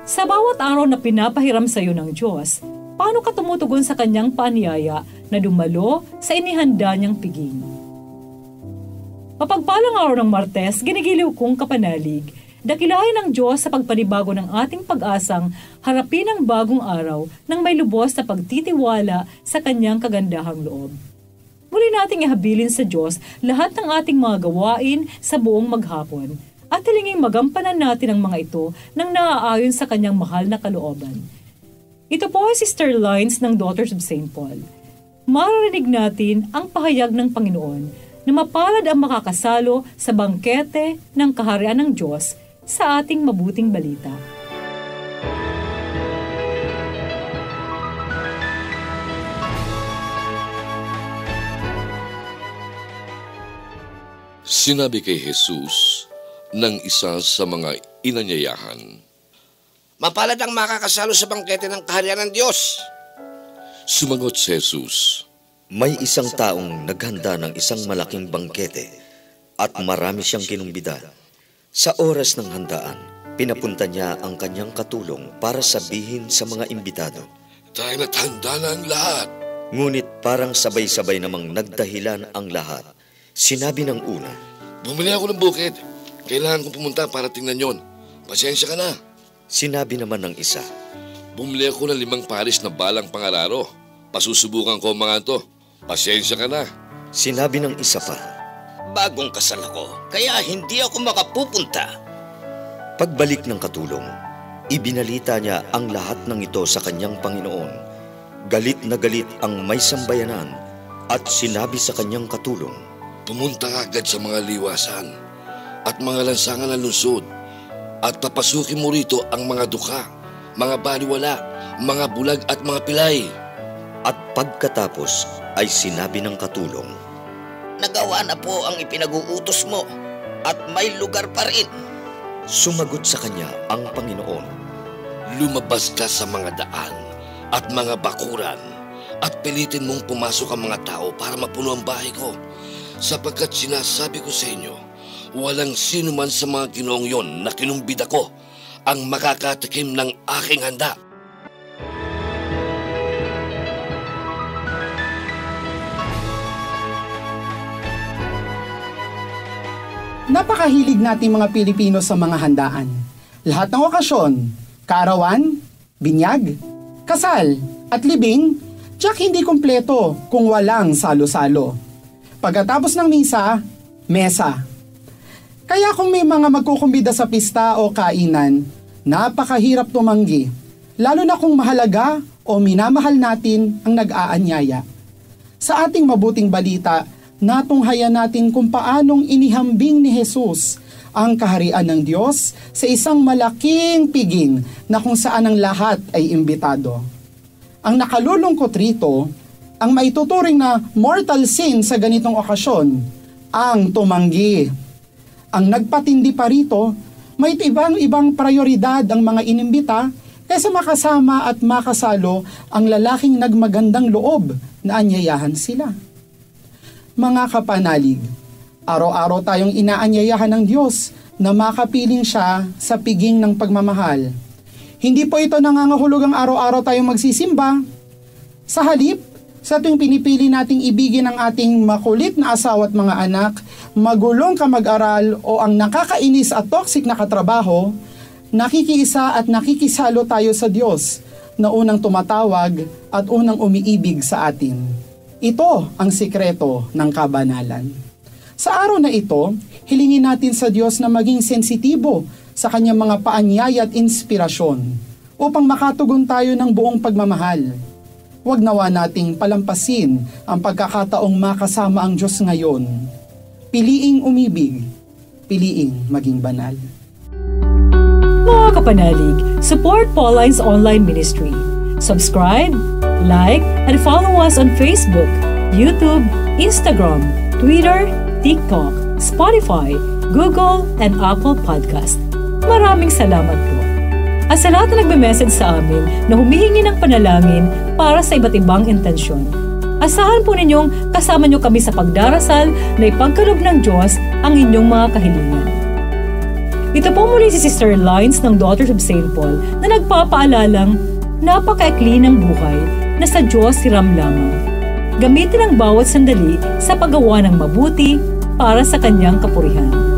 Sa bawat araw na pinapahiram sa iyo ng Diyos, paano ka tumutugon sa kanyang paanyaya na dumalo sa inihanda niyang piging? Mapagpalang araw ng Martes, ginigiliw kong kapanalig, dakilain ng Diyos sa pagpanibago ng ating pag-asang harapin ang bagong araw ng may lubos na pagtitiwala sa kanyang kagandahang loob. Muli nating ihabilin sa Diyos lahat ng ating mga gawain sa buong maghapon at hilinging magampanan natin ang mga ito nang naaayon sa kanyang mahal na kalooban. Ito po ay Sister Lines ng Daughters of St. Paul. Maririnig natin ang pahayag ng Panginoon na mapalad ang makakasalo sa bangkete ng kaharian ng Diyos sa ating mabuting balita. Sinabi kay Jesus ng isa sa mga inanyayahan, "Mapalad ang makakasalo sa bangkete ng kaharian ng Diyos." Sumagot si Jesus, "May isang taong naghanda ng isang malaking bangkete at marami siyang kinumbida. Sa oras ng handaan, pinapunta niya ang kanyang katulong para sabihin sa mga imbitado, "Tayo na't handa na ang lahat." Ngunit parang sabay-sabay namang nagdahilan ang lahat. Sinabi ng una, "Bumili ako ng bukid. Kailangan kong pumunta para tingnan yon. Pasensya ka na." Sinabi naman ng isa, "Bumili ako ng 5 pares na balang pangararo. Pasusubukan ko mga to. Pasensya ka na." Sinabi ng isa pa, "Bagong kasal ako, kaya hindi ako makapupunta." Pagbalik ng katulong, ibinalita niya ang lahat ng ito sa kanyang Panginoon. Galit na galit ang may sambayanan at sinabi sa kanyang katulong, "Pumunta ka agad sa mga liwasan at mga lansangan ng lungsod at papasukin mo rito ang mga duka, mga baliwala, mga bulag at mga pilay." At pagkatapos ay sinabi ng katulong, "Nagawa na po ang ipinag-uutos mo at may lugar pa rin." Sumagot sa kanya ang Panginoon, "Lumabas ka sa mga daan at mga bakuran at pilitin mong pumasok ang mga tao para mapuno ang bahay ko, sapagkat sinasabi ko sa inyo, walang sino man sa mga ginoong yon na kinumbida ko ang makakatikim ng aking handa." Napakahilig nating mga Pilipino sa mga handaan. Lahat ng okasyon, kaarawan, binyag, kasal, at libing, tiyak hindi kumpleto kung walang salo-salo. Pagkatapos ng misa, mesa. Kaya kung may mga magkukumbida sa pista o kainan, napakahirap tumanggi, lalo na kung mahalaga o minamahal natin ang nag-aanyaya. Sa ating mabuting balita, natunghayan natin kung paanong inihambing ni Jesus ang kaharian ng Diyos sa isang malaking piging na kung saan ang lahat ay imbitado. Ang nakalulungkot rito, ang maituturing na mortal sin sa ganitong okasyon, ang tumanggi. Ang nagpatindi pa rito, may ibang prioridad ang mga inimbita kaysa makasama at makasalo ang lalaking nagmagandang loob na anyayahan sila. Mga kapanalig, araw-araw tayong inaanyayahan ng Diyos na makapiling siya sa piging ng pagmamahal. Hindi po ito nangangahulugang araw-araw tayong magsisimba. Sa halip, sa tuwing pinipili nating ibigin ang ating makulit na asawa at mga anak, magulong ka mag-aral o ang nakakainis at toxic na katrabaho, nakikiisa at nakikisalo tayo sa Diyos na unang tumatawag at unang umiibig sa atin. Ito ang sikreto ng kabanalan. Sa araw na ito, hilingin natin sa Diyos na maging sensitibo sa kanyang mga paanyaya at inspirasyon upang makatugon tayo ng buong pagmamahal. Huwag nawa nating palampasin ang pagkakataong makasama ang Diyos ngayon. Piliing umibig, piliing maging banal. Mga kapanalig, support Pauline's online ministry. Subscribe, like, and follow us on Facebook, YouTube, Instagram, Twitter, TikTok, Spotify, Google, and Apple Podcast. Maraming salamat po. At sa lahat na nagme-message sa amin na humihingi ng panalangin para sa iba't ibang intensyon, asahan po ninyong kasama nyo kami sa pagdarasal na ipagkaloob ng Diyos ang inyong mga kahilingan. Ito po muli si Sister Lines ng Daughters of St. Paul na nagpapaalalang napakaikli ng buhay na sa Diyos hiram lamang. Gamitin ang bawat sandali sa paggawa ng mabuti para sa Kanyang kapurihan.